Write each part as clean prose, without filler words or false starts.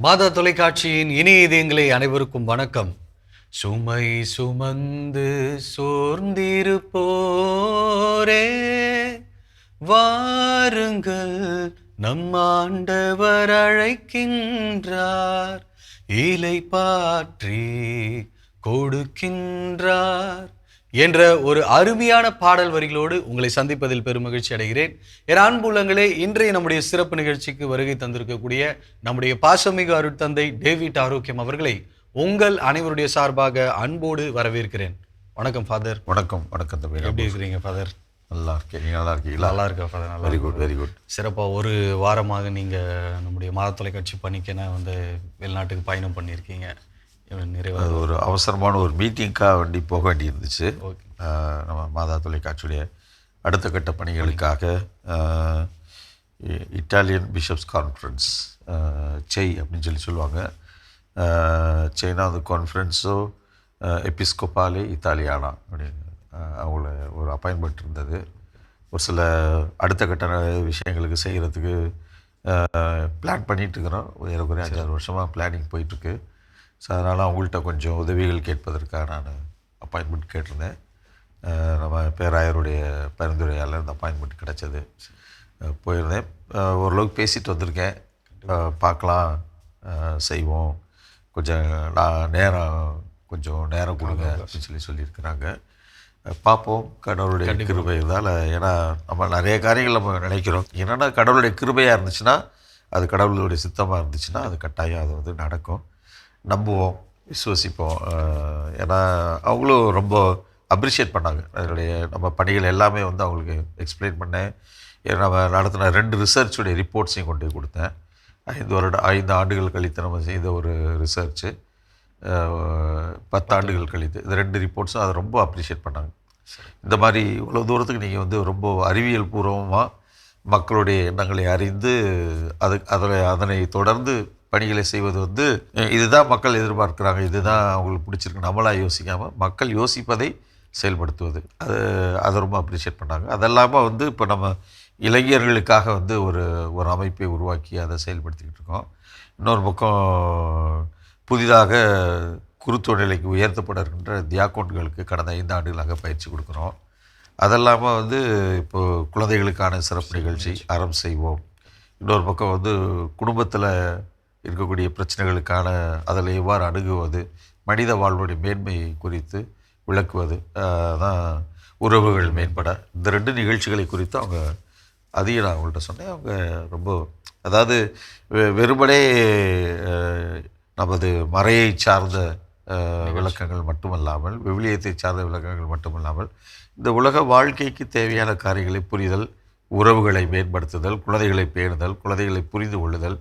மாதா தொலைக்காட்சியின் இனிய இதயங்களே அனைவருக்கும் வணக்கம். சுமை சுமந்து சோர்ந்திருப்போரே வாருங்கள், நம் ஆண்டவர் அழைக்கின்றார், இலை பாற்றி கொடுக்கின்றார் என்ற ஒரு அருமையான பாடல் வரிகளோடு உங்களை சந்திப்பதில் பெருமகிழ்ச்சி அடைகிறேன். என் அன்பு உள்ளங்களே, இன்றைய நம்முடைய சிறப்பு நிகழ்ச்சிக்கு வருகை தந்திருக்கக்கூடிய நம்முடைய பாசமிகு அருட்தந்தை டேவிட் ஆரோக்கியம் அவர்களை உங்கள் அனைவருடைய சார்பாக அன்போடு வரவேற்கிறேன். வணக்கம் ஃபாதர். வணக்கம். வணக்கம் தம்பி. எப்படி இருக்கிறீங்க ஃபாதர்? நல்லா இருக்கேன். நீங்கள் நல்லா இருக்கீங்களா? நல்லா இருக்கா ஃபாதர்? நல்லா. Very good, very good. சிறப்பாக ஒரு வாரமாக நீங்கள் நம்முடைய மாத தொலைக்காட்சி பணிக்கென வெளிநாட்டுக்கு பயணம் பண்ணியிருக்கீங்க. அது ஒரு அவசரமான ஒரு மீட்டிங்காக வேண்டி போக வேண்டியிருந்துச்சு. நம்ம மாதா தொலைக்காட்சியுடைய அடுத்த கட்ட பணிகளுக்காக இட்டாலியன் பிஷப்ஸ் கான்ஃபரன்ஸ், செய் அப்படின்னு சொல்லுவாங்க. சைனாவது கான்ஃபரன்ஸோ எபிஸ்கோபாலே இத்தாலியானா அப்படின்னு அவங்கள ஒரு அப்பாயின்மெண்ட் இருந்தது. ஒரு சில அடுத்த கட்ட விஷயங்களுக்கு செய்கிறதுக்கு பிளான் பண்ணிகிட்ருக்குறோம். ஏறக்குறைய 5-6 வருஷமாக பிளானிங் போயிட்டுருக்கு. ஸோ அதனால் அவங்கள்ட்ட கொஞ்சம் உதவிகள் கேட்பதற்காக நான் அப்பாயின்மெண்ட் கேட்டிருந்தேன். நம்ம பேராயருடைய பரிந்துரையால் இந்த அப்பாயின்மெண்ட் கிடச்சது. போயிருந்தேன். ஓரளவுக்கு பேசிட்டு வந்திருக்கேன். பார்க்கலாம், செய்வோம், கொஞ்சம் நேரம் கொடுங்க அப்படின்னு சொல்லியிருக்கிறாங்க. பார்ப்போம் கடவுளுடைய கிருபை இருந்தால். ஏன்னா நம்ம நிறைய காரியங்கள் நம்ம நினைக்கிறோம். என்னென்னா கடவுளுடைய கிருபையாக இருந்துச்சுன்னா, அது கடவுளுடைய சித்தமாக இருந்துச்சுன்னா அது கட்டாயம் அது நடக்கும். நம்புவோம், விசுவசிப்போம். ஏன்னா அவங்களும் ரொம்ப அப்ரிஷியேட் பண்ணாங்க. அதனுடைய நம்ம பணிகள் எல்லாமே அவங்களுக்கு எக்ஸ்பிளைன் பண்ணேன். நம்ம நடத்தின 2 ரிசர்ச்சுடைய ரிப்போர்ட்ஸையும் கொண்டு கொடுத்தேன். 5 ஆண்டுகள் கழித்து நம்ம செய்த ஒரு ரிசர்ச்சு, 10 ஆண்டுகள் கழித்து இந்த 2 ரிப்போர்ட்ஸும் அதை ரொம்ப அப்ரிஷியேட் பண்ணாங்க. இந்த மாதிரி இவ்வளோ தூரத்துக்கு நீங்கள் ரொம்ப அறிவியல் பூர்வமாக மக்களுடைய எண்ணங்களை அறிந்து அதனை தொடர்ந்து பணிகளை செய்வது இதுதான் மக்கள் எதிர்பார்க்குறாங்க, இதுதான் அவங்களுக்கு பிடிச்சிருக்கு, நம்மளாக யோசிக்காமல் மக்கள் யோசிப்பதை செயல்படுத்துவது, அதை ரொம்ப அப்ரிஷியேட் பண்ணாங்க. அதெல்லாமல் இப்போ நம்ம இளைஞர்களுக்காக ஒரு அமைப்பை உருவாக்கி அதை செயல்படுத்திக்கிட்டு இருக்கோம். இன்னொரு பக்கம் புதிதாக குருத்துவ நிலைக்கு உயர்த்தப்பட இருக்கின்ற தியாக்கோன்களுக்கு கடந்த 5 ஆண்டுகளாக பயிற்சி கொடுக்குறோம். அதெல்லாமல் இப்போது குழந்தைகளுக்கான சிறப்பு நிகழ்ச்சி அறம் செய்வோம். இன்னொரு பக்கம் குடும்பத்தில் இருக்கக்கூடிய பிரச்சனைகளுக்கான அதில் எவ்வாறு அணுகுவது, மனித வாழ்வுடைய மேன்மை குறித்து விளக்குவது தான் உறவுகள் மேம்பட. இந்த 2 நிகழ்ச்சிகளை குறித்து அவங்க அதையும் நான் அவங்கள்ட்ட சொன்னேன். அவங்க ரொம்ப அதாவது வெறுமனே நமது மறையை சார்ந்த விளக்கங்கள் மட்டுமல்லாமல், விவிலியத்தை சார்ந்த விளக்கங்கள் மட்டுமல்லாமல், இந்த உலக வாழ்க்கைக்கு தேவையான காரியங்களை புரிதல், உறவுகளை மேம்படுத்துதல், குழந்தைகளை பேணுதல், குழந்தைகளை புரிந்து கொள்ளுதல்,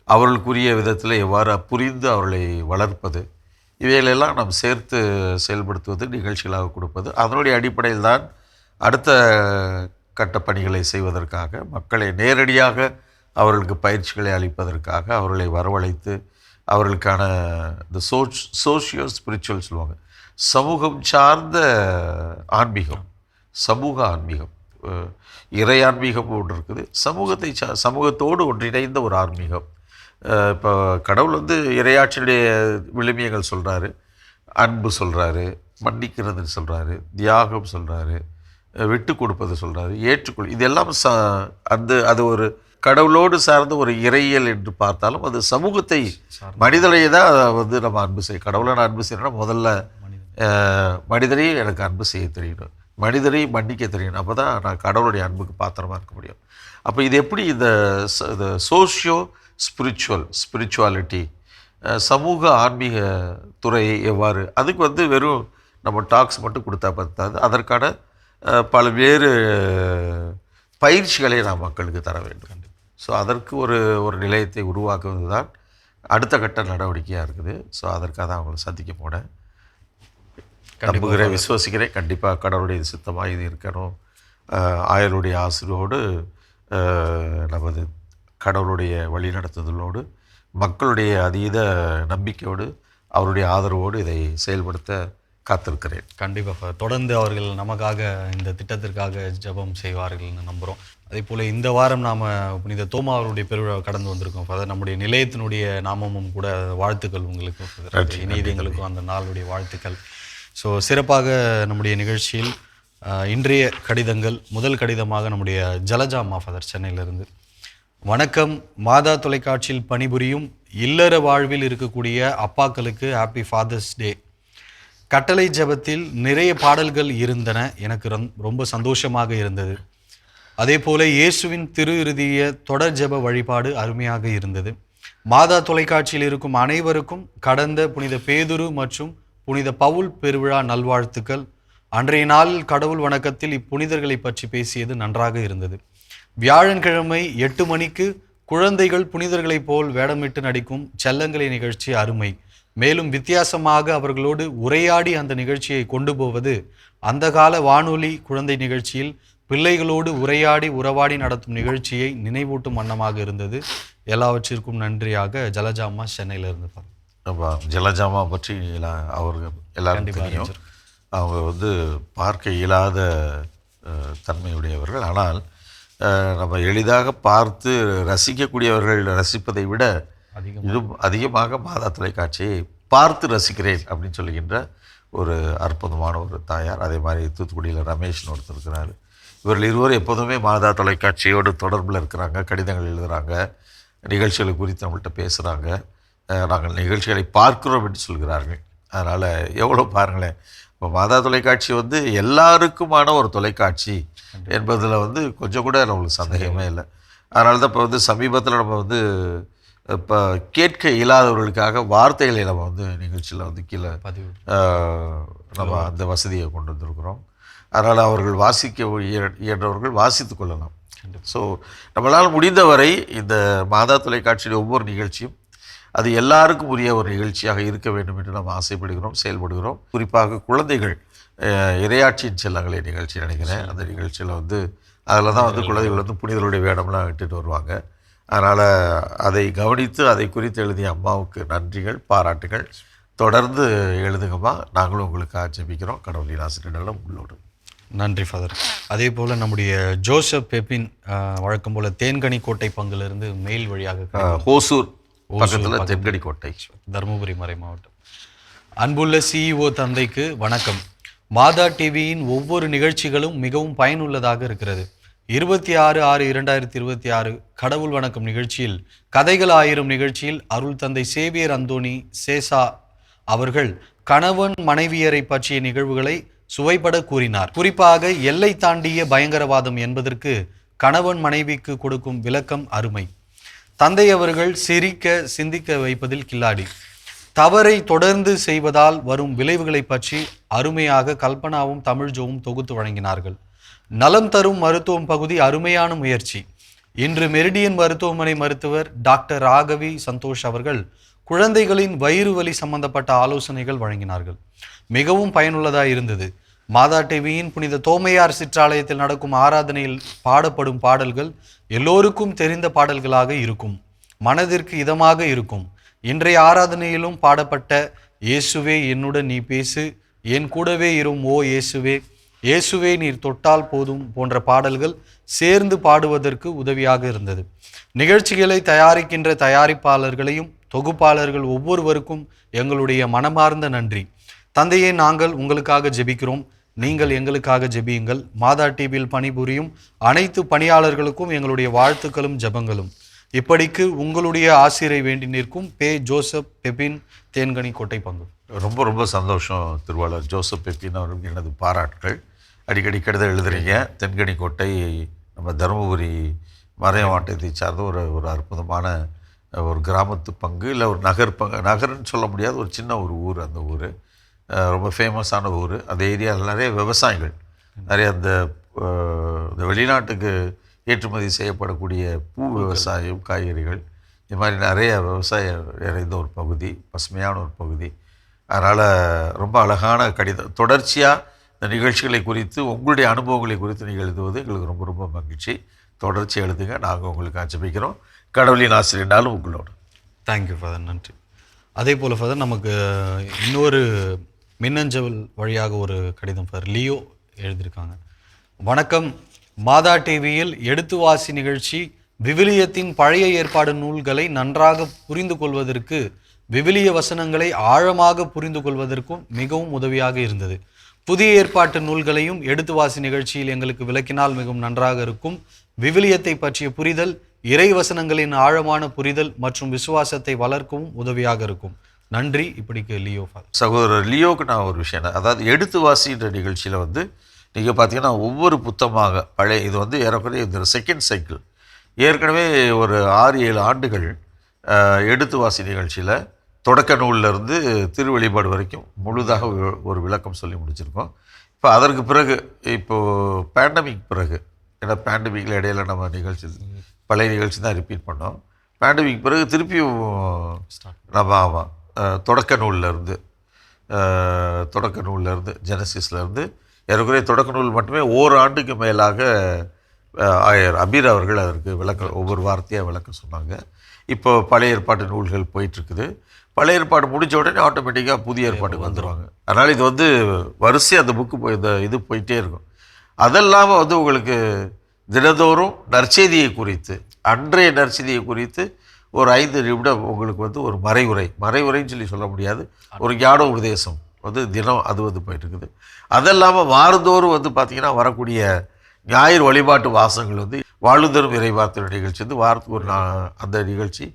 அவர்களுக்குரிய விதத்தில் எவ்வாறு புரிந்து அவர்களை வளர்ப்பது, இவைகளெல்லாம் நாம் சேர்த்து செயல்படுத்துவது, நிகழ்ச்சிகளாக கொடுப்பது. அதனுடைய அடிப்படையில் தான் அடுத்த கட்ட பணிகளை செய்வதற்காக, மக்களை நேரடியாக அவர்களுக்கு பயிற்சிகளை அளிப்பதற்காக அவர்களை வரவழைத்து அவர்களுக்கான இந்த சோஷியோ ஸ்பிரிச்சுவல் சொல்லுவாங்க, சமூகம் சார்ந்த ஆன்மீகம், சமூக ஆன்மீகம், இறை ஆன்மீகம் ஒன்று இருக்குது, சமூகத்தோடு ஒன்றிணைந்த ஒரு ஆன்மீகம். இப்போ கடவுள் இறையாட்சியுடைய விழுமியங்கள் சொல்கிறாரு, அன்பு சொல்கிறாரு, மன்னிக்கிறதுன்னு சொல்கிறாரு, தியாகம் சொல்கிறாரு, விட்டு கொடுப்பது சொல்கிறாரு, ஏற்றுக்கொள், இதெல்லாம் அது ஒரு கடவுளோடு சார்ந்த ஒரு இறையியல் என்று பார்த்தாலும் அது சமூகத்தை, மனிதனையை தான் நம்ம அன்பு செய்ய, கடவுளை நான் அன்பு செய்யணும்னா முதல்ல மனிதனையும் எனக்கு அன்பு செய்ய தெரியணும், மனிதனையும் மன்னிக்க தெரியணும். அப்போ தான் நான் கடவுளுடைய அன்புக்கு பாத்திரமாக இருக்க முடியும். அப்போ இது எப்படி இந்த சோஷியோ ஸ்பிரிச்சுவாலிட்டி, சமூக ஆன்மீக துறையை எவ்வாறு, அதுக்கு வெறும் நம்ம டாக்ஸ் மட்டும் கொடுத்தா பார்த்தாது, அதற்கான பல்வேறு பயிற்சிகளை நாம் மக்களுக்கு தர வேண்டும். ஸோ அதற்கு ஒரு நிலையத்தை உருவாக்குவது தான் அடுத்த கட்ட நடவடிக்கையாக இருக்குது. ஸோ அதற்காக தான் அவங்களை சந்திக்க போனேன். நம்புகிறேன், விசுவசிக்கிறேன், கண்டிப்பாக கடவுளுடைய சித்தமாக இது இருக்கணும். ஆயருடைய ஆசிரியோடு, நமது கடவுளுடைய வழிநடத்துதலோடு, மக்களுடைய அதீத நம்பிக்கையோடு, அவருடைய ஆதரவோடு இதை செயல்படுத்த காத்திருக்கிறேன். கண்டிப்பாக தொடர்ந்து அவர்கள் நமக்காக இந்த திட்டத்திற்காக ஜெபம் செய்வார்கள்னு நம்புகிறோம். அதே போல் இந்த வாரம் நாம் புனித தோமா அவருடைய பெருவிழாவை கடந்து வந்திருக்கோம் ஃபாதர். நம்முடைய நிலையத்தினுடைய நாமமும் கூட வாழ்த்துக்கள் உங்களுக்கு இனியதைங்களுக்கும் அந்த நாளுடைய வாழ்த்துக்கள். ஸோ சிறப்பாக நம்முடைய நிகழ்ச்சியில் இன்றைய கடிதங்கள், முதல் கடிதமாக நம்முடைய ஜலஜாமா ஃபாதர் சென்னையிலிருந்து. வணக்கம், மாதா தொலைக்காட்சியில் பணிபுரியும் இல்லற வாழ்வில் இருக்கக்கூடிய அப்பாக்களுக்கு ஹாப்பி ஃபாதர்ஸ் டே. கட்டளை ஜெபத்தில் நிறைய பாடல்கள் இருந்தன, எனக்கு ரொம்ப சந்தோஷமாக இருந்தது. அதே போல இயேசுவின் திரு இறுதிய தொடர் ஜெப வழிபாடு அருமையாக இருந்தது. மாதா தொலைக்காட்சியில் இருக்கும் அனைவருக்கும் கடந்த புனித பேதுரு மற்றும் புனித பவுல் பெருவிழா நல்வாழ்த்துக்கள். அன்றைய நாளில் கடவுள் வணக்கத்தில் இப்புனிதர்களை பற்றி பேசியது நன்றாக இருந்தது. வியாழன்கிழமை 8 மணிக்கு குழந்தைகள் புனிதர்களைப் போல் வேடமிட்டு நடிக்கும் செல்லங்களை நிகழ்ச்சி அருமை. மேலும் வித்தியாசமாக அவர்களோடு உரையாடி அந்த நிகழ்ச்சியை கொண்டு போவது அந்த கால வானொலி குழந்தை நிகழ்ச்சியில் பிள்ளைகளோடு உரையாடி உறவாடி நடத்தும் நிகழ்ச்சியை நினைவூட்டும் வண்ணமாக இருந்தது. எல்லாவற்றிற்கும் நன்றியாக ஜலஜாமா சென்னையிலிருந்து. ஜலஜாமா பற்றி அவர்கள் எல்லாரும் தெரியும். அவங்க பார்க்க இயலாத தன்மையுடையவர்கள். ஆனால் நம்ம எளிதாக பார்த்து ரசிக்கக்கூடியவர்கள் ரசிப்பதை விட அதிகமாக மாதா தொலைக்காட்சியை பார்த்து ரசிக்கிறேன் அப்படின்னு சொல்லுகின்ற ஒரு அற்புதமான ஒரு தாயார். அதே மாதிரி தூத்துக்குடியில் ரமேஷ்னு ஒருத்தர் இருக்கிறார். இவர்கள் இருவரும் எப்போதுமே மாதா தொலைக்காட்சியோடு தொடர்பில் இருக்கிறாங்க, கடிதங்கள் எழுதுகிறாங்க, நிகழ்ச்சிகளை குறித்து நம்மள்கிட்ட பேசுகிறாங்க. நாங்கள் நிகழ்ச்சிகளை பார்க்கிறோம் என்று சொல்கிறார்கள். அதனால் எவ்வளோ பாருங்களேன், இப்போ மாதா தொலைக்காட்சி எல்லாருக்குமான ஒரு தொலைக்காட்சி என்பதில் கொஞ்சம் கூட நம்மளுக்கு சந்தேகமே இல்லை. அதனால தான் இப்போ சமீபத்தில் நம்ம இப்போ கேட்க இயலாதவர்களுக்காக வார்த்தைகளை நம்ம நிகழ்ச்சியில் கீழே நம்ம அந்த வசதியை கொண்டு வந்திருக்கிறோம். அதனால் அவர்கள் வாசிக்க இயன்றவர்கள் வாசித்து கொள்ளலாம். ஸோ நம்மளால் முடிந்தவரை இந்த மாதா தொலைக்காட்சியின் ஒவ்வொரு நிகழ்ச்சியும் அது எல்லாருக்கும் உரிய ஒரு நிகழ்ச்சியாக இருக்க வேண்டும் என்று நாம் ஆசைப்படுகிறோம், செயல்படுகிறோம். குறிப்பாக குழந்தைகள் இறையாட்சியின் செல்லங்களை நிகழ்ச்சி நினைக்கிறேன். அந்த நிகழ்ச்சியில் அதில் தான் குழந்தைகள் புனிதர்களுடைய வேடம்லாம் விட்டுட்டு வருவாங்க. அதனால் அதை கவனித்து அதை குறித்து எழுதிய அம்மாவுக்கு நன்றிகள், பாராட்டுகள். தொடர்ந்து எழுதுங்கம்மா, நாங்களும் உங்களுக்கு ஜெபிக்கிறோம். கடவுளின் ஆசிரியர்களும் உள்ளோடு. நன்றி ஃபாதர். அதே போல் நம்முடைய ஜோசப் பெப்பின் வழக்கம் போல் தேன்கனி கோட்டை பங்கிலிருந்து மெயில் வழியாக ஹோசூர் பக்கத்தில் தென்கனி கோட்டை, தருமபுரி மறை மாவட்டம். அன்புள்ள சிஇஓ தந்தைக்கு வணக்கம். மாதா டிவியின் ஒவ்வொரு நிகழ்ச்சிகளும் மிகவும் பயனுள்ளதாக இருக்கிறது. 26/6/2026 கடவுள் வணக்கம் நிகழ்ச்சியில் கதைகள் 1000 நிகழ்ச்சியில் அருள் தந்தை சேவியர் அந்தோனி சேசா அவர்கள் கணவன் மனைவியரை பற்றிய நிகழ்வுகளை சுவைபட கூறினார். குறிப்பாக எல்லை தாண்டிய பயங்கரவாதம் என்பதற்கு கணவன் மனைவிக்கு கொடுக்கும் விளக்கம் அருமை. தந்தை அவர்கள் சிரிக்க சிந்திக்க வைப்பதில் கில்லாடி. தவறை தொடர்ந்து செய்வதால் வரும் விளைவுகளை பற்றி அருமையாக கல்பனாவும் தமிழ்ஜோவும் தொகுத்து வழங்கினார்கள். நலம் தரும் மருத்துவம் பகுதி அருமையான முயற்சி. இன்று மெரிடியன் மருத்துவமனை மருத்துவர் டாக்டர் ராகவி சந்தோஷ் அவர்கள் குழந்தைகளின் வயிறு வலி சம்பந்தப்பட்ட ஆலோசனைகள் வழங்கினார்கள். மிகவும் பயனுள்ளதாக இருந்தது. மாதா டிவியின் புனித தோமையார் சிற்றாலயத்தில் நடக்கும் ஆராதனையில் பாடப்படும் பாடல்கள் எல்லோருக்கும் தெரிந்த பாடல்களாக இருக்கும், மனதிற்கு இதமாக இருக்கும். இன்றைய ஆராதனையிலும் பாடப்பட்ட இயேசுவே என்னுடன் நீ பேசு, என் கூடவே இரும் ஓ இயேசுவே, இயேசுவே நீர் தொட்டால் போதும் போன்ற பாடல்கள் சேர்ந்து பாடுவதற்கு உதவியாக இருந்தது. நிகழ்ச்சிகளை தயாரிக்கின்ற தயாரிப்பாளர்களையும் தொகுப்பாளர்கள் ஒவ்வொருவருக்கும் எங்களுடைய மனமார்ந்த நன்றி. தந்தையே, நாங்கள் உங்களுக்காக ஜெபிக்கிறோம், நீங்கள் எங்களுக்காக ஜெபியுங்கள். மாதா டிவியில் பணிபுரியும் அனைத்து பணியாளர்களுக்கும் எங்களுடைய வாழ்த்துக்களும் ஜெபங்களும். இப்படிக்கு உங்களுடைய ஆசிரை வேண்டி நிற்கும் பே ஜோசப் பெப்பின், தேன்கனி கோட்டை பங்கு. ரொம்ப ரொம்ப சந்தோஷம் திருவாளர் ஜோசப் பெப்பின் அவர்களுக்கு எனது பாராட்டுகள். அடிக்கடி கடிதம் எழுதுறீங்க. தென்கனி கோட்டை நம்ம தருமபுரி மறை மாவட்டத்தை சார்ந்த ஒரு அற்புதமான ஒரு கிராமத்து பங்கு, இல்லை ஒரு நகர்ன்னு சொல்ல முடியாது, ஒரு சின்ன ஒரு ஊர். அந்த ஊர் ரொம்ப ஃபேமஸான ஊர். அந்த ஏரியாவில் நிறைய விவசாயிகள், நிறைய அந்த வெளிநாட்டுக்கு ஏற்றுமதி செய்யப்படக்கூடிய பூ விவசாயம், காய்கறிகள், இது மாதிரி நிறைய விவசாயம் நிறைந்த ஒரு பகுதி, பசுமையான ஒரு பகுதி. அதனால் ரொம்ப அழகான கடிதம். தொடர்ச்சியாக இந்த நிகழ்ச்சிகளை குறித்து உங்களுடைய அனுபவங்களை குறித்து நீங்கள் எழுதுவது எங்களுக்கு ரொம்ப ரொம்ப மகிழ்ச்சி. தொடர்ச்சி எழுதுங்க, நாங்கள் உங்களுக்கு ஜெபிக்கிறோம். கடவுளின் ஆசிரியர்னாலும் உங்களோடு. தேங்க்யூ ஃபாதர், நன்றி. அதே போல் ஃபாதர், நமக்கு இன்னொரு மின்னஞ்சல் வழியாக ஒரு கடிதம் ஃபாதர் லியோ எழுதியிருக்காங்க. வணக்கம், மாதா டிவியில் எடுத்து வாசி நிகழ்ச்சி விவிலியத்தின் பழைய ஏற்பாடு நூல்களை நன்றாக புரிந்து கொள்வதற்கு, விவிலிய வசனங்களை ஆழமாக புரிந்து கொள்வதற்கும் மிகவும் உதவியாக இருந்தது. புதிய ஏற்பாட்டு நூல்களையும் எடுத்து வாசி நிகழ்ச்சியில் எங்களுக்கு விளக்கினால் மிகவும் நன்றாக இருக்கும். விவிலியத்தை பற்றிய புரிதல், இறை வசனங்களின் ஆழமான புரிதல் மற்றும் விசுவாசத்தை வளர்க்கவும் உதவியாக இருக்கும். நன்றி. இப்படிக்கு லியோ ஃபாதர். சகோதரர் லியோவுக்கு நான் ஒரு விஷயம், அதாவது எடுத்து வாசின்ற நிகழ்ச்சியில் வந்து நீங்கள் பார்த்தீங்கன்னா ஒவ்வொரு புத்தகமாக பழைய இது வந்து ஏறக்குறைய இந்த செகண்ட் சைக்கிள் ஏற்கனவே ஒரு 6-7 ஆண்டுகள் எடுத்து வாசி நிகழ்ச்சியில் தொடக்க நூலிலிருந்து திருவெளிப்பாடு வரைக்கும் முழுதாக ஒரு விளக்கம் சொல்லி முடிச்சிருக்கோம். இப்போ அதற்கு பிறகு இப்போது பேண்டமிக் பிறகு, ஏன்னா பேண்டமிக்கில் இடையில நம்ம நிகழ்ச்சி பழைய நிகழ்ச்சி தான் ரிப்பீட் பண்ணோம். பேண்டமிக் பிறகு திருப்பியும் நம்ம தொடக்க நூல்லேருந்து ஜெனசிஸ்லேருந்து ஏறக்குறைய தொடக்க நூல் மட்டுமே ஓராண்டுக்கு மேலாக அபீர் அவர்கள் அதற்கு ஒவ்வொரு வார்த்தையாக விளக்கம் சொன்னாங்க. இப்போ பழைய ஏற்பாட்டு நூல்கள் போயிட்டுருக்குது. பழைய ஏற்பாடு முடிஞ்ச உடனே ஆட்டோமேட்டிக்காக புதிய ஏற்பாட்டுக்கு வந்துடுவாங்க. அதனால் இது வந்து வரிசையாக அந்த புக்கு இது போயிட்டே இருக்கும். அதெல்லாமல் வந்து உங்களுக்கு தினந்தோறும் நற்செய்தியை குறித்து, அன்றைய நற்செய்தியை குறித்து ஒரு 5 நிமிடம் உங்களுக்கு வந்து ஒரு மறைவுரைன்னு சொல்ல முடியாது, ஒரு ஞான உபதேசம் வந்து தினம் அது வந்து போயிட்டுருக்குது. அதெல்லாமல் வாரந்தோறும் வந்து பார்த்திங்கன்னா வரக்கூடிய ஞாயிறு வழிபாட்டு வாசகங்கள் வந்து வாழுதரும் இறைவார்த்தை நிகழ்ச்சி வந்து வாரத்துக்கு ஒரு அந்த நிகழ்ச்சி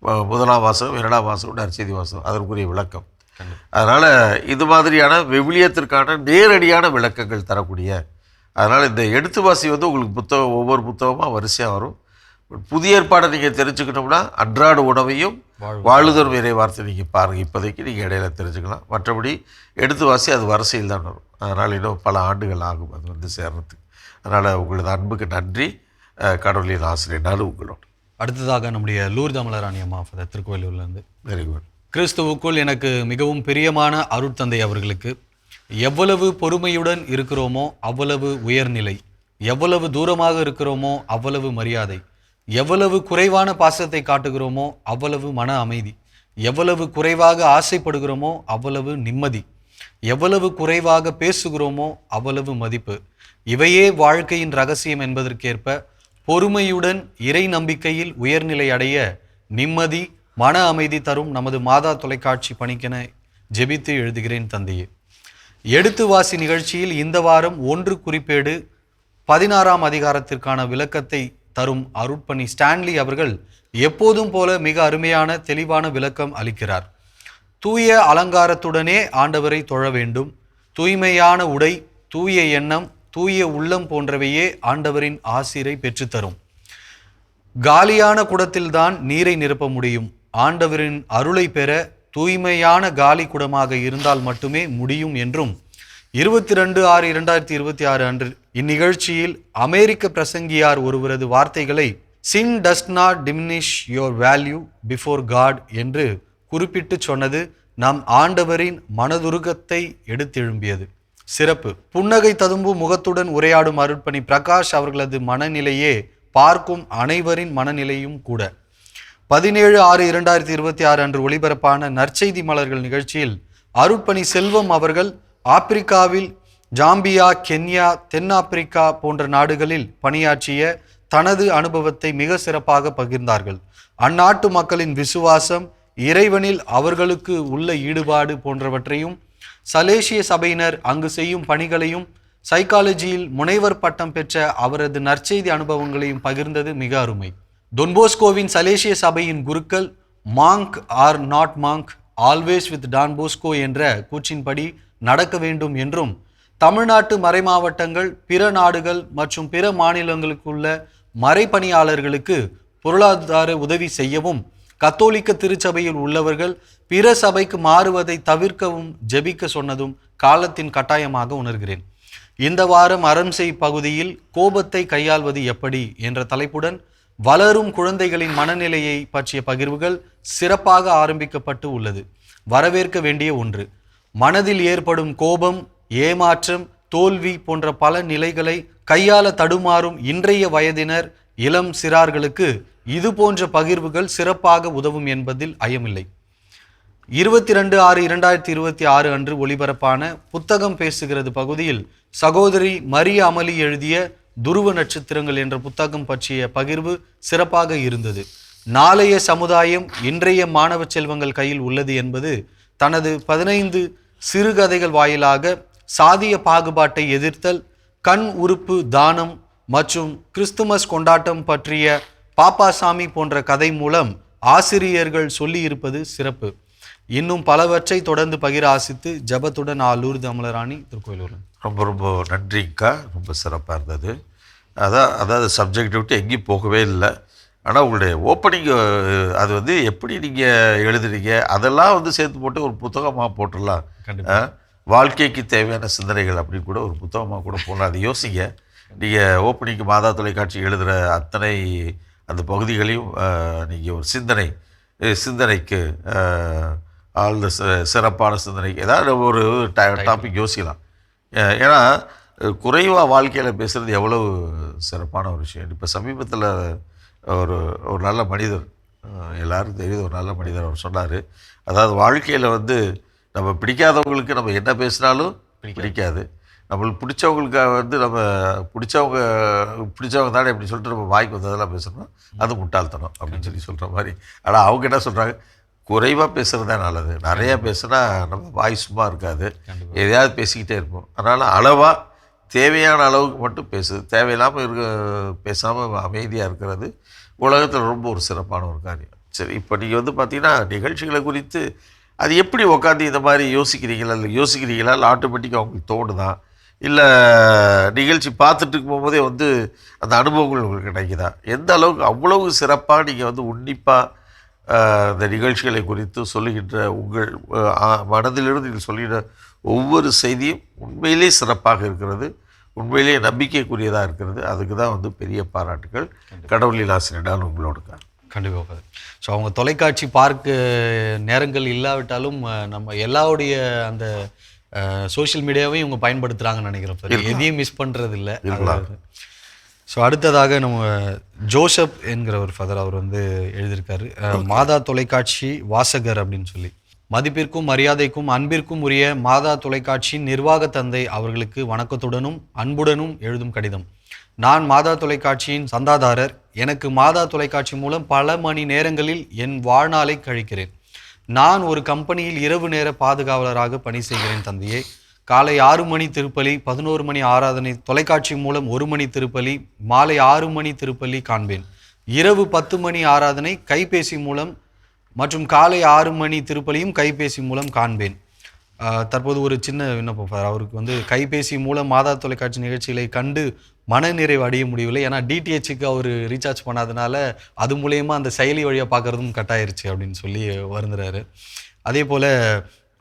1ஆம் வாசகம் 2ஆம் வாசகம் நற்செய்தி வாசகம் அதற்குரிய விளக்கம். அதனால் இது மாதிரியான விவிலியத்திற்கான நேரடியான விளக்கங்கள் தரக்கூடிய, அதனால் இந்த எடுத்து வாசி வந்து உங்களுக்கு ஒவ்வொரு புத்தகமாக வரிசையாக வரும். புதிய ஏற்பாடை நீங்கள் தெரிஞ்சுக்கணும்னா அன்றாட உணவையும் வாழுதரும் இறை வார்த்தை நீங்கள் பாருங்கள். இப்போதைக்கு நீங்கள் இடையில தெரிஞ்சுக்கலாம். மற்றபடி எடுத்து வாசி அது வரிசையில் தான் வரும். அதனால் இன்னும் பல ஆண்டுகள் ஆகும் அது வந்து சேர்றதுக்கு. அதனால் உங்களது அன்புக்கு நன்றி. கடவுளின் ஆசிரியர் நாடு உங்களோட. அடுத்ததாக நம்முடைய லூர்து அமலராணி அம்மா ஃபாதர், திருக்கோயிலூர்லேருந்து. Very good. கிறிஸ்துவுக்குள் எனக்கு மிகவும் பிரியமான அருட்தந்தை அவர்களுக்கு, எவ்வளவு பொறுமையுடன் இருக்கிறோமோ அவ்வளவு உயர்நிலை, எவ்வளவு தூரமாக இருக்கிறோமோ அவ்வளவு மரியாதை, எவ்வளவு குறைவான பாசத்தை காட்டுகிறோமோ அவ்வளவு மன அமைதி, எவ்வளவு குறைவாக ஆசைப்படுகிறோமோ அவ்வளவு நிம்மதி, எவ்வளவு குறைவாக பேசுகிறோமோ அவ்வளவு மதிப்பு, இவையே வாழ்க்கையின் ரகசியம் என்பதற்கேற்ப பொறுமையுடன் இறை நம்பிக்கையில் உயர்நிலை அடைய நிம்மதி, மன அமைதி தரும் நமது மாதா தொலைக்காட்சி பணிக்கென ஜெபித்து எழுதுகிறேன் தந்தையே. எடுத்து வாசி நிகழ்ச்சியில் இந்த வாரம் 1 குறிப்பேடு 16ஆம் அதிகாரத்திற்கான விளக்கத்தை தரும் அருட்பணி ஸ்டான்லி அவர்கள் எப்போதும் போல மிக அருமையான தெளிவான விளக்கம் அளிக்கிறார். தூய அலங்காரத்துடனே ஆண்டவரை தொழ வேண்டும். தூய்மையான உடை, தூய எண்ணம், தூய உள்ளம் போன்றவையே ஆண்டவரின் ஆசிரை பெற்றுத்தரும். காலியான குடத்தில்தான் நீரை நிரப்ப முடியும். ஆண்டவரின் அருளை பெற தூய்மையான காலி குடமாக இருந்தால் மட்டுமே முடியும் என்றும் 22/6/2026 அன்று இந்நிகழ்ச்சியில் அமெரிக்க பிரசங்கியார் ஒருவரது வார்த்தைகளை "Sin does not diminish your value before God" என்று குறிப்பிட்டு சொன்னது நம் ஆண்டவரின் மனதுருகத்தை எடுத்தெழும்பியது. சிறப்பு. புன்னகை ததும்பும் முகத்துடன் உரையாடும் அருட்பணி பிரகாஷ் அவர்களது மனநிலையே பார்க்கும் அனைவரின் மனநிலையும் கூட. 17/6/2026 அன்று ஒளிபரப்பான நற்செய்தி மலர்கள் நிகழ்ச்சியில் அருட்பணி செல்வம் அவர்கள் ஆப்பிரிக்காவில் ஜாம்பியா, கென்யா, தென்னாப்பிரிக்கா போன்ற நாடுகளில் பணியாற்றிய தனது அனுபவத்தை மிக சிறப்பாக பகிர்ந்தார்கள். அந்நாட்டு மக்களின் விசுவாசம், இறைவனில் அவர்களுக்கு உள்ள ஈடுபாடு போன்றவற்றையும், சலேசிய சபையினர் அங்கு செய்யும் பணிகளையும், சைக்காலஜியில் முனைவர் பட்டம் பெற்ற அவரது நற்செய்தி அனுபவங்களையும் பகிர்ந்தது மிக அருமை. டொன்போஸ்கோவின் சலேசிய சபையின் குருக்கள் monk are not monk, always with Don Bosco என்ற கூற்றின்படி நடக்க வேண்டும் என்றும், தமிழ்நாட்டு மறைமாவட்டங்கள், பிற நாடுகள் மற்றும் பிற மாநிலங்களுக்குள்ள மறைப்பணியாளர்களுக்கு பொருளாதார உதவி செய்யவும், கத்தோலிக்க திருச்சபையில் உள்ளவர்கள் பிற சபைக்கு மாறுவதை தவிர்க்கவும் ஜெபிக்க சொன்னதும் காலத்தின் கட்டாயமாக உணர்கிறேன். இந்த வாரம் அறம்செய் பகுதியில் கோபத்தை கையாள்வது எப்படி என்ற தலைப்புடன் வளரும் குழந்தைகளின் மனநிலையை பற்றிய பகிர்வுகள் சிறப்பாக ஆரம்பிக்கப்பட்டு உள்ளது. வரவேற்க வேண்டிய ஒன்று. மனதில் ஏற்படும் கோபம், ஏமாற்றம், தோல்வி போன்ற பல நிலைகளை கையாள தடுமாறும் இன்றைய வயதினர், இளம் சிறார்களுக்கு இது போன்ற பகிர்வுகள் சிறப்பாக உதவும் என்பதில் ஐயமில்லை. 22/6/2026 அன்று ஒளிபரப்பான புத்தகம் பேசுகிறது பகுதியில் சகோதரி மரிய அமலி எழுதிய துருவ நட்சத்திரங்கள் என்ற புத்தகம் பற்றிய பகிர்வு சிறப்பாக இருந்தது. நாளைய சமுதாயம் இன்றைய மாணவ செல்வங்கள் கையில் உள்ளது என்பது தனது 15 சிறுகதைகள் வாயிலாக சாதிய பாகுபாட்டை எதிர்த்தல், கண் உறுப்பு தானம் மற்றும் கிறிஸ்துமஸ் கொண்டாட்டம் பற்றிய பாப்பாசாமி போன்ற கதை மூலம் ஆசிரியர்கள் சொல்லி இருப்பது சிறப்பு. இன்னும் பலவற்றை தொடர்ந்து பகிர ஆசித்து ஜபத்துடன் ஆலூர் அமலராணி, திருக்கோயிலூர். ரொம்ப ரொம்ப நன்றிங்கக்கா, ரொம்ப சிறப்பாக இருந்தது. அதாவது சப்ஜெக்ட் விட்டு எங்கேயும் போகவே இல்லை. ஆனால் உங்களுடைய ஓப்பனிங் அது வந்து எப்படி நீங்கள் எழுதுறீங்க அதெல்லாம் வந்து சேர்த்து போட்டு ஒரு புத்தகமாக போட்டுடலாம். வாழ்க்கைக்கு தேவையான சிந்தனைகள் அப்படின்னு கூட ஒரு புத்தகமாக கூட போடலாம். அதை யோசிங்க. நீங்கள் ஓப்பனிங்கு மாதா தொலைக்காட்சி எழுதுகிற அத்தனை அந்த பகுதிகளையும் நீங்கள் ஒரு சிந்தனைக்கு ஆழ்ந்த சிறப்பான சிந்தனைக்கு ஏதாவது ஒரு டாபிக் யோசிக்கலாம். ஏன்னா குறைவாக வாழ்க்கையில் பேசுகிறது எவ்வளவு சிறப்பான ஒரு விஷயம். இப்போ சமீபத்தில் ஒரு நல்ல மனிதர், எல்லாருக்கும் தெரியுது, ஒரு நல்ல மனிதர், அவர் சொன்னார், அதாவது வாழ்க்கையில் வந்து நம்ம பிடிக்காதவங்களுக்கு நம்ம என்ன பேசினாலும் பிடிக்காது, நம்மளுக்கு பிடிச்சவங்களுக்காக வந்து நம்ம பிடிச்சவங்க தானே எப்படி சொல்லிட்டு நம்ம வாய்க்கு வந்ததெல்லாம் பேசணும், அது முட்டாள்தனம் அப்படின்னு சொல்கிற மாதிரி. ஆனால் அவங்க என்ன சொல்கிறாங்க, குறைவாக பேசுகிறது தான் நல்லது. நிறையா பேசுனா நம்ம வாய் சும்மா இருக்காது, எதையாவது பேசிக்கிட்டே இருப்போம். அதனால் அளவாக தேவையான அளவுக்கு மட்டும் தேவையில்லாமல் பேசாமல் அமைதியாக இருக்கிறது உலகத்தில் ரொம்ப ஒரு சிறப்பான ஒரு காரியம். சரி, இப்போ நீங்கள் வந்து பார்த்தீங்கன்னா நிகழ்ச்சிகளை குறித்து அது எப்படி உட்காந்து இந்த மாதிரி யோசிக்கிறீங்களா இல்லை ஆட்டோமேட்டிக்காக அவங்களுக்கு தோணுதான், இல்லை நிகழ்ச்சி பார்த்துட்டு போகும்போதே வந்து அந்த அனுபவங்கள் உங்களுக்கு கிடைக்குதா? எந்த அளவுக்கு அவ்வளவு சிறப்பாக நீங்கள் வந்து உன்னிப்பாக இந்த நிகழ்ச்சிகளை குறித்து சொல்லுகின்ற உங்கள் மனதிலிருந்து நீங்கள் சொல்லுகிற ஒவ்வொரு செய்தியும் உண்மையிலே சிறப்பாக இருக்கிறது, உண்மையிலேயே நம்பிக்கைக்குரியதாக இருக்கிறது. அதுக்கு தான் வந்து பெரிய பாராட்டுகள். கடவுளில் ஆசிரியர் உங்களோட. கண்டிப்பாக. ஸோ அவங்க தொலைக்காட்சி பார்க்க நேரங்கள் இல்லாவிட்டாலும் நம்ம எல்லாருடைய அந்த சோஷியல் மீடியாவையும் இவங்க பயன்படுத்துகிறாங்கன்னு நினைக்கிறேன் சார். எதையும் மிஸ் பண்ணுறது இல்லை. ஸோ அடுத்ததாக நம்ம ஜோசப் என்கிற ஒரு ஃபாதர் அவர் வந்து எழுதியிருக்காரு, மாதா தொலைக்காட்சி வாசகர் அப்படின்னு சொல்லி. மதிப்பிற்கும் மரியாதைக்கும் அன்பிற்கும் உரிய மாதா தொலைக்காட்சியின் நிர்வாக தந்தை அவர்களுக்கு வணக்கத்துடனும் அன்புடனும் எழுதும் கடிதம். நான் மாதா தொலைக்காட்சியின் சந்தாதாரர். எனக்கு மாதா தொலைக்காட்சி மூலம் பல மணி நேரங்களில் என் வாழ்நாளை கழிக்கிறேன். நான் ஒரு கம்பெனியில் இரவு நேர பாதுகாவலராக பணி செய்கிறேன் தந்தையே. காலை 6 மணி திருப்பலி, 11 மணி ஆராதனை, தொலைக்காட்சி மூலம் 1 மணி திருப்பலி, மாலை 6 மணி திருப்பலி காண்பேன். இரவு 10 மணி ஆராதனை கைபேசி மூலம் மற்றும் காலை 6 மணி திருப்பலியும் கைபேசி மூலம் காண்பேன். தற்போது ஒரு சின்ன விண்ணப்பம், அவருக்கு வந்து கைபேசி மூலம் மாதா தொலைக்காட்சி நிகழ்ச்சிகளை கண்டு மனநிறைவு அடைய முடியவில்லை. ஏன்னா டிடிஹெச்சுக்கு அவர் ரீசார்ஜ் பண்ணாதனால அது மூலயமா அந்த செயலி வழியாக பார்க்குறதும் கட்டாயிருச்சு அப்படின்னு சொல்லி வருந்துறாரு. அதே போல்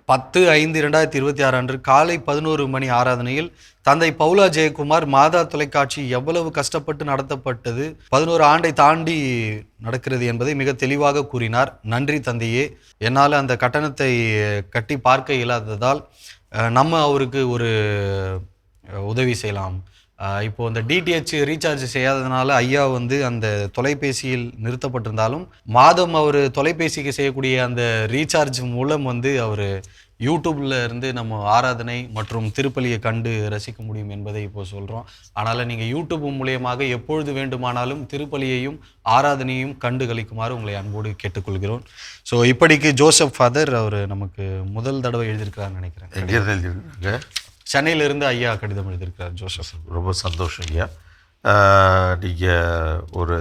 10/5/2026 அன்று காலை 11 மணி ஆராதனையில் தந்தை பவுலா ஜெயக்குமார் மாதா தொலைக்காட்சி எவ்வளவு கஷ்டப்பட்டு நடத்தப்பட்டது, 11 ஆண்டை தாண்டி நடக்கிறது என்பதை மிக தெளிவாக கூறினார். நன்றி தந்தையே. என்னால் அந்த கட்டணத்தை கட்டி பார்க்க இயலாததால் நம்ம அவருக்கு ஒரு உதவி செய்யலாம். இப்போ அந்த டிடிஹெச் ரீசார்ஜ் செய்யாததுனால ஐயா வந்து அந்த தொலைபேசியில் நிறுத்தப்பட்டிருந்தாலும் மாதம் அவர் தொலைபேசிக்கு செய்யக்கூடிய அந்த ரீசார்ஜ் மூலம் வந்து அவர் யூடியூப்ல இருந்து நம்ம ஆராதனை மற்றும் திருப்பலியை கண்டு ரசிக்க முடியும் என்பதை இப்போ சொல்கிறோம். அதனால் நீங்கள் யூடியூப் மூலியமாக எப்பொழுது வேண்டுமானாலும் திருப்பலியையும் ஆராதனையும் கண்டு கழிக்குமாறு உங்களை அன்போடு கேட்டுக்கொள்கிறோம். ஸோ இப்படிக்கு ஜோசப் ஃபாதர் அவர் நமக்கு முதல் தடவை எழுதியிருக்கிறான்னு நினைக்கிறேன். சென்னையிலிருந்து ஐயா கடிதம் எழுதியிருக்கிறார் ஜோசப். ரொம்ப சந்தோஷம் ஐயா. நீங்கள் ஒரு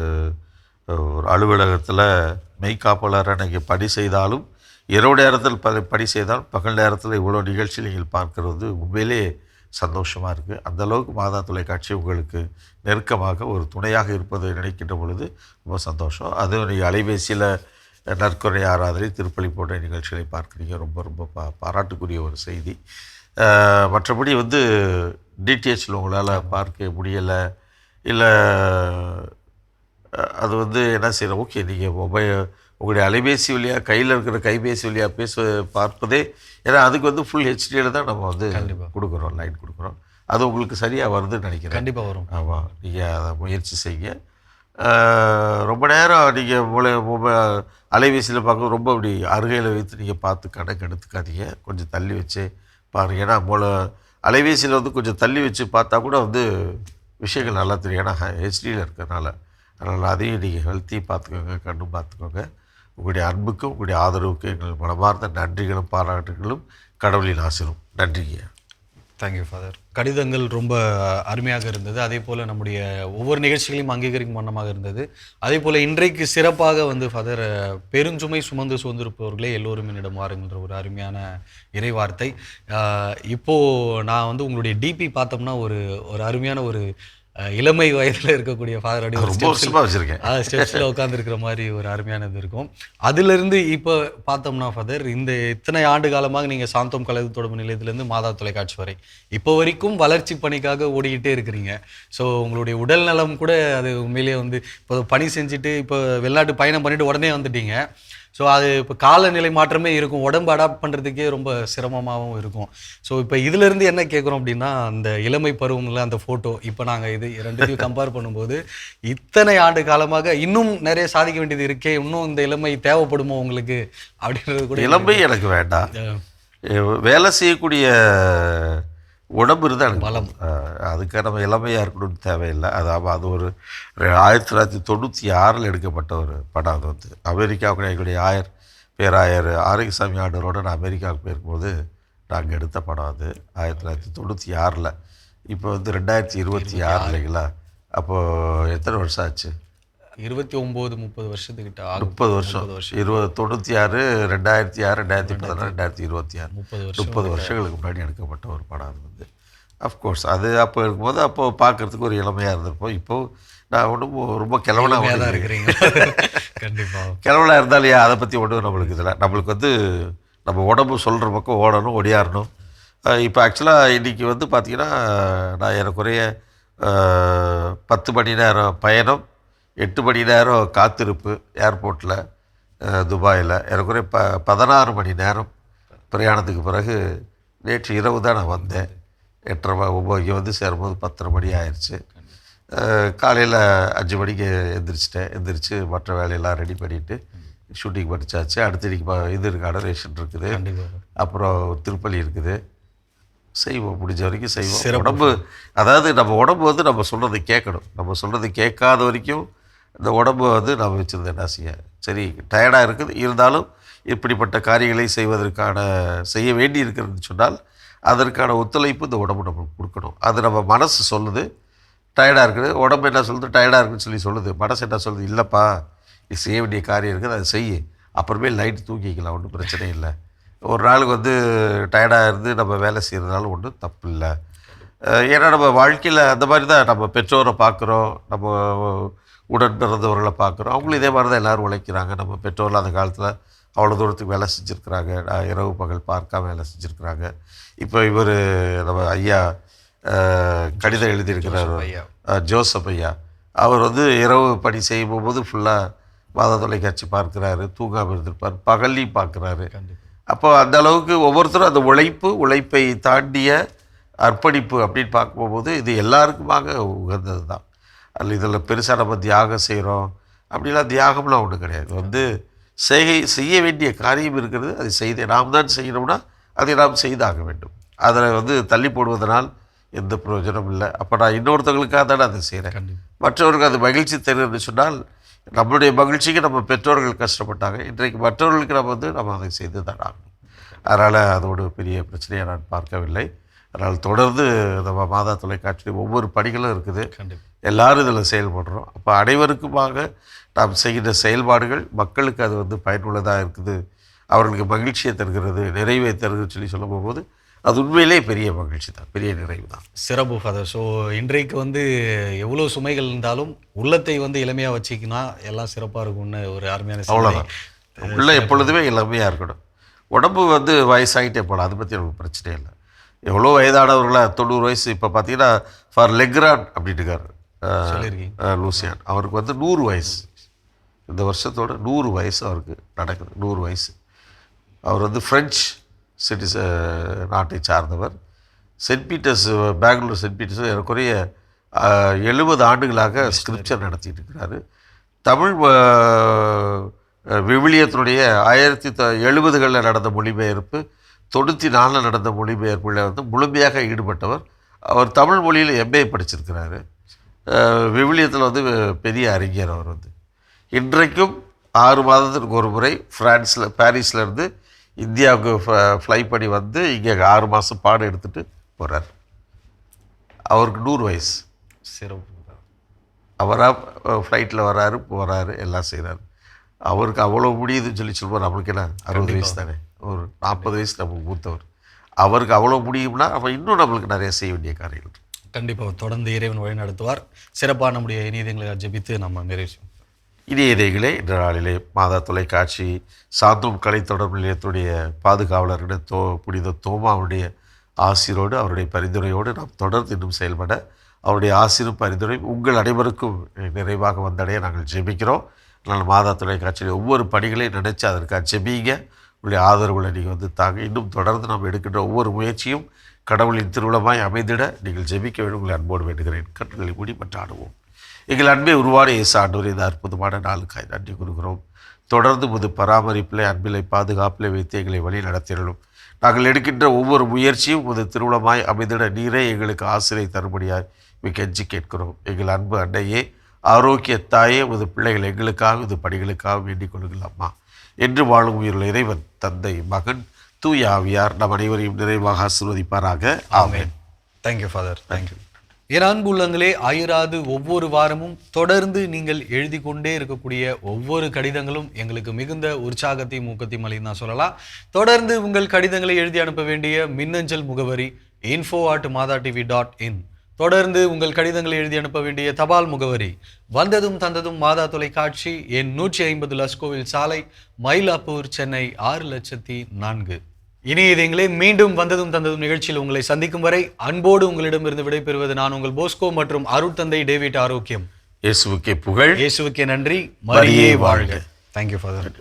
அலுவலகத்தில் மெய்காப்பாளராக நீங்கள் பணி செய்தாலும், இரவு நேரத்தில் பணி செய்தாலும், பகல் நேரத்தில் இவ்வளோ நிகழ்ச்சி நீங்கள் பார்க்கறது உண்மையிலே சந்தோஷமாக இருக்குது. அந்தளவுக்கு மாதா தொலைக்காட்சி உங்களுக்கு நெருக்கமாக ஒரு துணையாக இருப்பதை நினைக்கின்ற பொழுது ரொம்ப சந்தோஷம். அதுவும் நீங்கள் அலைபேசியில் நற்கொரை ஆராதனை, திருப்பலி போன்ற நிகழ்ச்சிகளை பார்க்குறீங்க, ரொம்ப ரொம்ப பாராட்டுக்குரிய ஒரு செய்தி. மற்றபடி வந்து டிடிஹெச்சில் உங்களால் பார்க்க முடியலை, இல்லை அது வந்து என்ன செய்யணும், ஓகே நீங்கள் உங்களுடைய அலைபேசி வழியாக கையில் இருக்கிற கைபேசி வழியாக பார்ப்பதே, ஏன்னா அதுக்கு வந்து ஃபுல் ஹெச்டியில் தான் நம்ம வந்து கொடுக்குறோம், லைன் கொடுக்குறோம். அது உங்களுக்கு சரியாக வருதுன்னு நினைக்கிறேன். கண்டிப்பாக வரும். ஆமாம், நீங்கள் அதை முயற்சி செய்யுங்க. ரொம்ப நேரம் நீங்கள் அலைபேசியில் பார்க்க ரொம்ப அப்படி அருகையில் வைத்து நீங்கள் பார்த்து கணக்கு எடுத்துக்காதீங்க, கொஞ்சம் தள்ளி வச்சு பாருங்கள். ஏன்னா அலைபேசியில் வந்து கொஞ்சம் தள்ளி வச்சு பார்த்தா கூட வந்து விஷயங்கள் நல்லா தெரியும். ஏன்னா ஹெச்டியில் இருக்கிறனால. அதனால் அதையும் நீங்கள் ஹெல்த்தி பார்த்துக்கோங்க, கண்ணும் பார்த்துக்கோங்க. உங்களுடைய அன்புக்கும் உங்களுடைய ஆதரவுக்கும் எங்கள் மனமார்ந்த நன்றிகளும் பாராட்டுகளும் கடவுளின் ஆசீர்வாதம். நன்றிங்க. Thank you father. கடிதங்கள் ரொம்ப அருமையாக இருந்தது. அதே போல் நம்முடைய ஒவ்வொரு நிகழ்ச்சிகளையும் அங்கீகரிக்கும் வண்ணமாக இருந்தது. அதே போல் இன்றைக்கு சிறப்பாக வந்து ஃபாதர் பெருஞ்சுமை சுமந்து சுதந்திருப்பவர்களே எல்லோரும் என்னிடம் வாருங்கன்ற ஒரு அருமையான இறைவார்த்தை. இப்போது நான் வந்து உங்களுடைய டிபி பார்த்தோம்னா ஒரு ஒரு அருமையான ஒரு இளமை வயதில் இருக்கக்கூடிய ஃபாதர் அப்படி ரொம்ப வருஷமாக வச்சுருக்கேன். ஸ்டெப்ஸில் உட்காந்துருக்கிற மாதிரி ஒரு அருமையானது இருக்கும். அதிலிருந்து இப்போ பார்த்தோம்னா ஃபாதர், இந்த இத்தனை ஆண்டு காலமாக நீங்கள் சாந்தோம் கலை தொடர்பு நிலையத்திலேருந்து மாதா தொலைக்காட்சி வரை இப்போ வரைக்கும் வளர்ச்சி பணிக்காக ஓடிக்கிட்டே இருக்கிறீங்க. ஸோ உங்களுடைய உடல் நலம் கூட அது உண்மையிலேயே வந்து இப்போ பணி செஞ்சுட்டு இப்போ வெளிநாட்டு பயணம் பண்ணிட்டு உடனே வந்துட்டீங்க. ஸோ அது இப்போ காலநிலை மாற்றமே இருக்கும், உடம்பு அடாப்ட் பண்ணுறதுக்கே ரொம்ப சிரமமாகவும் இருக்கும். ஸோ இப்போ இதிலேருந்து என்ன கேட்குறோம் அப்படின்னா, அந்த இளமை பருவம்ல அந்த ஃபோட்டோ இப்போ நாங்கள் இது ரெண்டுத்தையும் கம்பேர் பண்ணும்போது இத்தனை ஆண்டு காலமாக இன்னும் நிறைய சாதிக்க வேண்டியது இருக்கே, இன்னும் இந்த இளமை தேவைப்படுமோ உங்களுக்கு அப்படின்றது கூட. இளமை எனக்கு வேண்டாம், வேலை செய்யக்கூடிய உடம்பு இருந்தால் எனக்கு பலம். அதுக்காக நம்ம இளமையாக இருக்கணும்னு தேவையில்லை. அது ஒரு 1996 எடுக்கப்பட்ட ஒரு படம். அது வந்து அமெரிக்காவுக்கு எங்களுடைய பேராயர் ஆரோக்கியசாமி ஆண்டவரோடு நான் அமெரிக்காவுக்கு போயிருக்கும்போது நாங்கள் எடுத்த படம். அது 1996. இப்போ வந்து 2026 இல்லைங்களா? அப்போது எத்தனை வருஷம் ஆச்சு? 29-30 வருஷத்துக்கிட்ட 30 வருஷம். 96, 2006, 2014, 2026, 30 வருஷங்களுக்கு முன்னாடி எடுக்கப்பட்ட ஒரு படம். அது வந்து அஃப்கோர்ஸ் அது அப்போ இருக்கும்போது அப்போது பார்க்குறதுக்கு ஒரு இளமையாக இருந்திருப்போம். இப்போது நான் ஒன்றும் ரொம்ப கிழவனாக தான் இருக்கிறீங்க. கண்டிப்பாக கிழவனாக இருந்தாலே அதை பற்றி ஒன்றும் நம்மளுக்கு இதில் நம்மளுக்கு வந்து நம்ம உடம்பு சொல்கிற பக்கம் ஓடணும், ஒடியாரணும். இப்போ ஆக்சுவலாக இன்றைக்கி வந்து பார்த்திங்கன்னா நான் எனக்குரிய 10 மணி நேரம் பயணம், 8 மணி நேரம் காத்திருப்பு ஏர்போர்ட்டில் துபாயில், எனக்குரிய 16 மணி நேரம் பிரயாணத்துக்கு பிறகு நேற்று இரவு தான் நான் வந்தேன். 8:30 இங்கே வந்து சேரும்போது 10:30 மணி ஆயிடுச்சு. காலையில் 5 மணிக்கு எந்திரிச்சு மற்ற வேலையெல்லாம் ரெடி பண்ணிவிட்டு ஷூட்டிங் படித்தாச்சு. அடுத்த இன்றைக்கி இது இருக்குது, அடரேஷன் இருக்குது, அப்புறம் திருப்பலி இருக்குது. செய்வோம், முடிஞ்ச வரைக்கும் செய்வோம். உடம்பு அதாவது நம்ம உடம்பு வந்து நம்ம சொல்கிறத கேட்கணும். நம்ம சொல்கிறது கேட்காத வரைக்கும் இந்த உடம்பு வந்து நம்ம வச்சுருந்தேன் என்ன செய்ய. சரி, டயர்டாக இருக்குது, இருந்தாலும் இப்படிப்பட்ட காரியங்களை செய்ய வேண்டி இருக்கிறதுன்னு சொன்னால் அதற்கான ஒத்துழைப்பு இந்த உடம்பு நம்மளுக்கு கொடுக்கணும். அது நம்ம மனசு சொல்லுது டயர்டாக இருக்குது, உடம்பு என்ன சொல்லுது டயர்டாக இருக்குதுன்னு சொல்லுது. மனசு என்ன சொல்லுது, இல்லைப்பா இது செய்ய வேண்டிய காரியம் இருக்குது, அதை செய்ய, அப்புறமே லைட்டு தூக்கிக்கலாம், ஒன்றும் பிரச்சனை இல்லை. ஒரு நாளுக்கு வந்து டயர்டாக இருந்து நம்ம வேலை செய்கிறதுனால ஒன்றும் தப்பு இல்லை. ஏன்னா நம்ம வாழ்க்கையில் அந்த மாதிரி தான் நம்ம பெற்றோரை பார்க்குறோம், நம்ம உடன் பிறந்தவர்களை பார்க்குறோம். அவங்களும் இதே மாதிரி தான் எல்லோரும் உழைக்கிறாங்க. நம்ம பெற்றோரில் அந்த காலத்தில் அவ்வளோ தூரத்துக்கு வேலை செஞ்சுருக்குறாங்க, இரவு பகல் பார்க்காம வேலை செஞ்சுருக்குறாங்க. இப்போ இவர் நம்ம ஐயா கடிதம் எழுதியிருக்கிறார், ஜோசப் ஐயா. அவர் வந்து இரவு பணி செய்யும் போது ஃபுல்லாக மாதா தொலைக்காட்சி பார்க்குறாரு, தூங்காமல் இருந்திருப்பார், பகல்லையும் பார்க்குறாரு. அப்போ அந்த அளவுக்கு ஒவ்வொருத்தரும் அந்த உழைப்பை தாண்டிய அர்ப்பணிப்பு அப்படின்னு பார்க்கும்போது இது எல்லாருக்குமாக உகந்தது தான். அதில் இதில் பெருசாக நம்ம தியாகம் செய்கிறோம் அப்படிலாம் தியாகம்லாம் ஒன்றும் கிடையாது. வந்து செய்ய வேண்டிய காரியம் இருக்கிறது, அதை நாம் தான் செய்யணும்னா அதை நாம் செய்தாக வேண்டும். அதில் வந்து தள்ளி போடுவதனால் எந்த பிரயோஜனம் இல்லை. அப்போ நான் இன்னொருத்தவங்களுக்காக தானே அதை செய்கிறேன். மற்றவர்களுக்கு அது மகிழ்ச்சி தருன்னு சொன்னால் நம்மளுடைய மகிழ்ச்சிக்கு நம்ம பெற்றோர்கள் கஷ்டப்பட்டாங்க, இன்றைக்கு மற்றவர்களுக்கு நம்ம அதை செய்து தான் ஆகணும். அதனால் அதோட பெரிய பிரச்சனையை நான் பார்க்கவில்லை. அதனால் தொடர்ந்து நம்ம மாதா தொலைக்காட்சி ஒவ்வொரு பணிகளும் இருக்குது, எல்லோரும் இதில் செயல்படுறோம். அப்போ அனைவருக்குமாக நாம் செய்கின்ற செயல்பாடுகள் மக்களுக்கு அது வந்து பயனுள்ளதாக இருக்குது, அவர்களுக்கு மகிழ்ச்சியை தருகிறது, நிறைவை தருதுன்னு சொல்ல போகும்போது அது உண்மையிலே பெரிய மகிழ்ச்சி தான், பெரிய நிறைவு தான். சிறப்பு ஃபாதர். ஸோ இன்றைக்கு வந்து எவ்வளோ சுமைகள் இருந்தாலும் உள்ளத்தை வந்து இளமையாக வச்சிக்கினா எல்லாம் சிறப்பாக இருக்கும்னு ஒரு அருமையான அவ்வளோதான். உள்ள எப்பொழுதுமே இளமையாக இருக்கணும். உடம்பு வந்து வயசாகிட்டே போகலாம், அதை பற்றி நமக்கு பிரச்சனையே இல்லை. எவ்வளோ வயதானவர்களாக 90 வயசு. இப்போ பார்த்தீங்கன்னா ஃபார் லெக்ரான் அப்படின்ட்டு இருக்கார் லூசியான், அவருக்கு வந்து 100 வயசு. இந்த வருஷத்தோட 100 வயசு அவருக்கு நடக்குது, 100 வயசு. அவர் வந்து ஃப்ரெஞ்சு நாட்டை சார்ந்தவர். Saint Peter's, Bangalore Saint Peter's எனக்குரிய 70 ஆண்டுகளாக ஸ்கிரிப்சர் நடத்திட்டு இருக்கிறாரு. தமிழ் விவிலியத்தினுடைய 1970களில் நடந்த மொழிபெயர்ப்பு, 94 நடந்த மொழிபெயர்ப்பில் வந்து முழுமையாக ஈடுபட்டவர். அவர் தமிழ் மொழியில் MA படிச்சிருக்கிறாரு. விவிலியத்தில் வந்து பெரிய அறிஞர் அவர் வந்து. இன்றைக்கும் 6 மாதத்திற்கு ஒரு முறை பாரிஸ்லேருந்து இந்தியாவுக்கு ஃப்ளை பண்ணி வந்து இங்கே 6 மாதம் பாடம் எடுத்துகிட்டு போகிறார். அவருக்கு 100 வயசு. சிறப்பு. அவராக ஃப்ளைட்டில் வராரு, போகிறாரு, எல்லாம் செய்கிறாரு. அவருக்கு அவ்வளோ முடியுதுன்னு சொல்லுவோம். நம்மளுக்கு என்ன 60 வயசு தானே, ஒரு 40 வயசு நமக்கு மூத்தவர். அவருக்கு அவ்வளோ முடியும்னா அப்போ இன்னும் நம்மளுக்கு நிறைய செய்ய வேண்டிய காரியங்கள். கண்டிப்பாக தொடர்ந்து இறைவன் வழி நடத்துவார். சிறப்பாக நம்முடைய இனியங்களை ஜெபித்து நம்ம நிறைவு. இனியதைகளே, இன்ற நாளிலே மாதா தொலைக்காட்சி சாந்தோம் கலை தொடர்பு நிலையத்துடைய பாதுகாவலருடைய புனித தோமாவுடைய ஆசிரோடு அவருடைய பரிந்துரையோடு நாம் தொடர்ந்து இன்னும் செயல்பட அவருடைய ஆசிரும் பரிந்துரை உங்கள் அனைவருக்கும் நிறைவாக வந்தடைய நாங்கள் ஜெபிக்கிறோம். அதனால் மாதா தொலைக்காட்சியில் ஒவ்வொரு பணிகளையும் நினைச்சு அதற்காக ஜெபிங்க. உங்களுடைய ஆதரவுகளை நீங்கள் வந்து தாங்க. இன்னும் தொடர்ந்து நாம் எடுக்கின்ற ஒவ்வொரு முயற்சியும் கடவுளின் திருவிழமாய் அமைந்திட நீங்கள் ஜெபிக்க வேண்டும். உங்களை அன்போடு வேண்டுகிறேன். கண்களை மூடி மன்றாடுவோம். எங்கள் அன்பை உருவான இயேசு ஆண்டவரே, இந்த அற்புதமான நாளுக்காய் நன்றி கூறுகிறோம். தொடர்ந்து முது பராமரிப்பிலே, அன்பிலை, பாதுகாப்பிலே வைத்து எங்களை வழி நடத்திடலும். நாங்கள் எடுக்கின்ற ஒவ்வொரு முயற்சியும் முது திருவிழமாய் அமைந்திட நீரே எங்களுக்கு ஆசிரியை தரும்படியாய் கெஞ்சி கேட்கிறோம். எங்கள் அன்பு அன்னையே, ஆரோக்கிய தாயே, உமது பிள்ளைகள் எங்களுக்காக இது பணிகளுக்காக வேண்டிக் கொள்ளுங்களாம்மா. என்று வாழும் உயிருள்ள இறைவன் தந்தை, மகன், தூய ஆவியார் நம் அனைவரையும் நிறைவாக ஆசீர்வதிப்பாராக. ஆமென். Thank you father. தேங்க்யூ. என் அன்பு உள்ளங்களே, அயராது ஒவ்வொரு வாரமும் தொடர்ந்து நீங்கள் எழுதி கொண்டே இருக்கக்கூடிய ஒவ்வொரு கடிதங்களும் எங்களுக்கு மிகுந்த உற்சாகத்தையும் ஊக்கத்தையும் அளின்னு தான் சொல்லலாம். தொடர்ந்து உங்கள் கடிதங்களை எழுதி அனுப்ப வேண்டிய மின்னஞ்சல் முகவரி info@madatv.in. தொடர்ந்து உங்கள் கடிதங்களை எழுதி அனுப்ப வேண்டிய தபால் முகவரி வந்ததும் தந்ததும் மாதா தொலைக்காட்சி, எண் 150 லஸ்கோவில் சாலை, மயிலாப்பூர், சென்னை 6,04,000. இனி இதங்களே, மீண்டும் வந்ததும் தந்ததும் நிகழ்ச்சியில் உங்களை சந்திக்கும் வரை அன்போடு உங்களிடமிருந்து விடைபெறுவது நான் உங்கள் போஸ்கோ மற்றும் அருட்தந்தை டேவிட் ஆரோக்கியம். இயேசுவுக்கே புகழ், இயேசுவுக்கே நன்றி, மரியே வாழ்க. Thank you father.